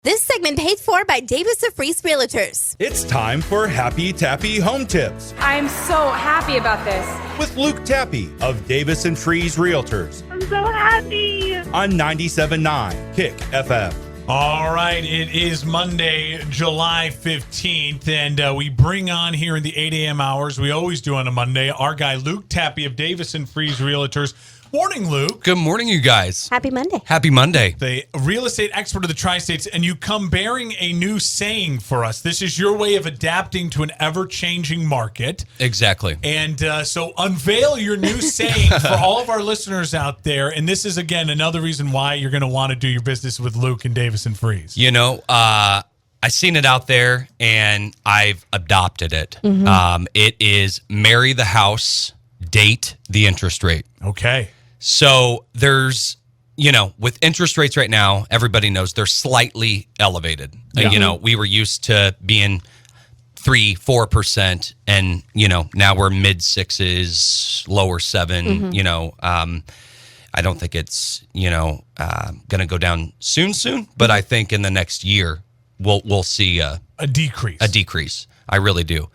This segment paid for by Davis of Freeze Realtors. It's time for Happy Tappe Home Tips I'm so happy about this. with Luke Tappe of Davis and Freeze Realtors I'm so happy. on 97.9 Kick FM. All right, it is Monday, July 15th, and we bring on here in the 8 a.m. hours, we always do on a Monday, our guy Luke Tappe of Davis and Freeze Realtors. Morning, Luke. Good morning, you guys. Happy Monday. Happy Monday. The real estate expert of the Tri-States, and you come bearing a new saying for us. This is your way of adapting to an ever-changing market. Exactly. And so unveil your new saying for all of our listeners out there. And this is, again, another reason why you're going to want to do your business with Luke and Davis and Freeze. You know, I seen it out there, and I've adopted it. It is marry the house, date the interest rate. Okay. So there's, you know, with interest rates right now, everybody knows they're slightly elevated. Yeah. You know, we were used to being 3-4%, and, you know, now we're mid sixes, lower 7. You know, I don't think it's, you know, going to go down soon, but I think in the next year we'll see A decrease. a decrease. I really do.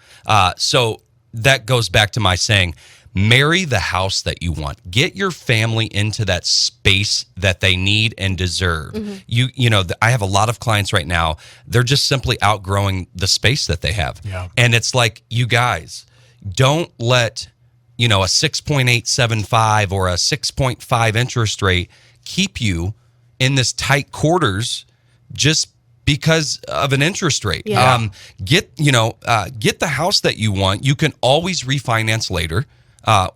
So that goes back to my saying, marry the house that you want. Get your family into that space that they need and deserve. You know, I have a lot of clients right now. They're just simply outgrowing the space that they have. Yeah. And it's like, you guys, don't let, you know, a 6.875 or a 6.5 interest rate keep you in this tight quarters just because of an interest rate. Yeah. Get the house that you want. You can always refinance later.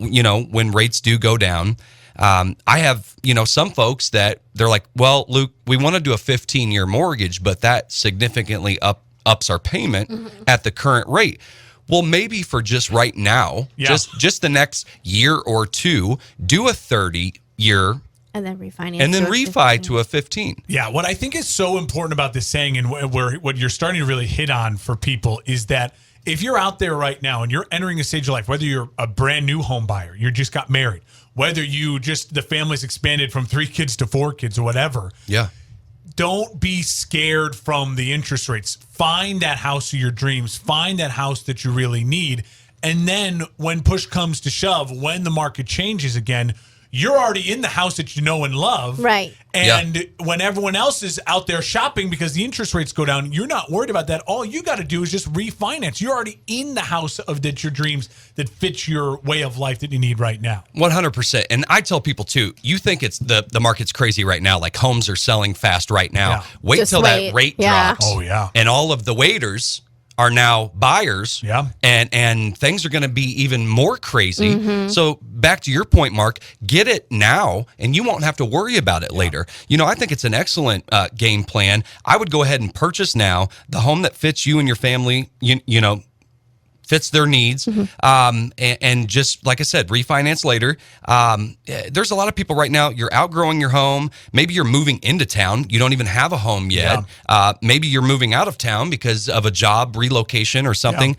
You know, when rates do go down. I have, you know, some folks that they're like, well, Luke, we want to do a 15-year mortgage, but that significantly ups our payment at the current rate. Well, maybe for just right now, just the next year or two, do a 30-year And then refinance. and then to a refi 15. to a 15. Yeah, what I think is so important about this saying, and where what you're starting to really hit on for people, is that if you're out there right now and you're entering a stage of life, whether you're a brand new home buyer, you just got married, whether the family's expanded from 3 kids to 4 kids or whatever, Yeah. don't be scared from the interest rates. Find that house of your dreams. Find that house that you really need. And then when push comes to shove, when the market changes again, you're already in the house that you know and love. Right. And when everyone else is out there shopping because the interest rates go down, you're not worried about that. All you got to do is just refinance. You're already in the house of your dreams that fits your way of life that you need right now. 100%. And I tell people too, you think it's the market's crazy right now, like homes are selling fast right now. Yeah. Wait Just till wait. that rate Yeah. drops. Oh, yeah. And all of the waiters are now buyers. Yeah. And things are going to be even more crazy. Mm-hmm. So back to your point, Mark, get it now and you won't have to worry about it later. You know, I think it's an excellent game plan. I would go ahead and purchase now the home that fits you and your family, you know, fits their needs. And just like I said, refinance later. There's a lot of people right now, you're outgrowing your home. Maybe you're moving into town. You don't even have a home yet. Maybe you're moving out of town because of a job relocation or something.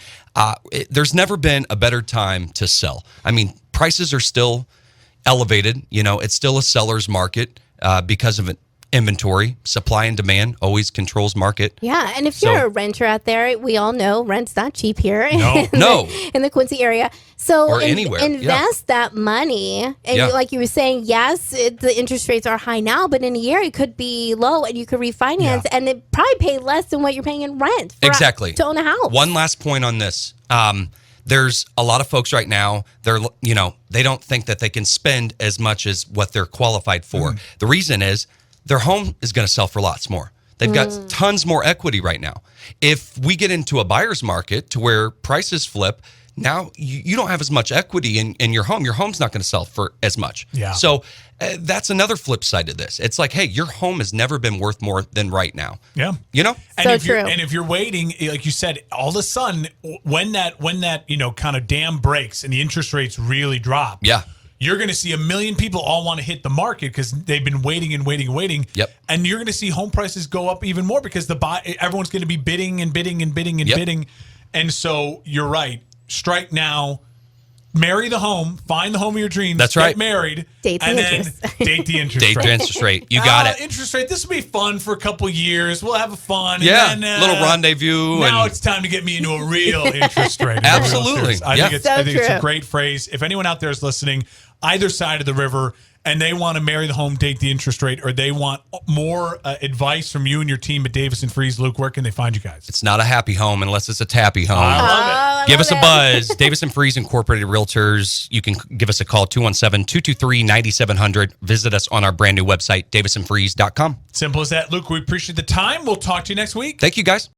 There's never been a better time to sell. I mean, prices are still elevated. You know, it's still a seller's market because of inventory. Supply and demand always controls market. Yeah, and if you're So- a renter out there, we all know rent's not cheap here No. in the Quincy area. So Or anywhere, yeah. invest that money. And Yeah. like you were saying, yes, the interest rates are high now, but in a year it could be low and you could refinance and it probably pay less than what you're paying in rent Exactly. to own a house. One last point on this. There's a lot of folks right now, they don't think that they can spend as much as what they're qualified for. The reason is their home is going to sell for lots more. They've got tons more equity right now. If we get into a buyer's market to where prices flip, now you don't have as much equity in your home. Your home's not going to sell for as much. Yeah. So that's another flip side to this. It's like, hey, your home has never been worth more than right now. Yeah. You know? And So if true. if you're waiting, like you said, all of a sudden, when that you know kind of dam breaks and the interest rates really drop, Yeah. you're going to see a million people all want to hit the market because they've been waiting and waiting and waiting. Yep. And you're going to see home prices go up even more because everyone's going to be bidding and bidding and bidding and Yep. bidding. And so you're right. Strike now. marry the home, find the home of your dreams. That's right. Get married. Date the and then interest. date the interest Date rate. the interest rate. You got it. Interest rate. This will be fun for a couple years. We'll have fun. Yeah, And then, little rendezvous. Now And it's time to get me into a real interest rate. Absolutely. I Yeah. think So it's a true. great phrase. If anyone out there is listening, either side of the river, and they want to marry the home, date the interest rate, or they want more advice from you and your team at Davis and Freeze, Luke, where can they find you guys? it's not a happy home unless it's a tappy home. I love it. I Give love us a it. buzz. Davis and Freeze Incorporated Realtors. You can give us a call, 217-223-9700. Visit us on our brand new website, davisandfreeze.com. Simple as that. Luke, we appreciate the time. We'll talk to you next week. Thank you, guys.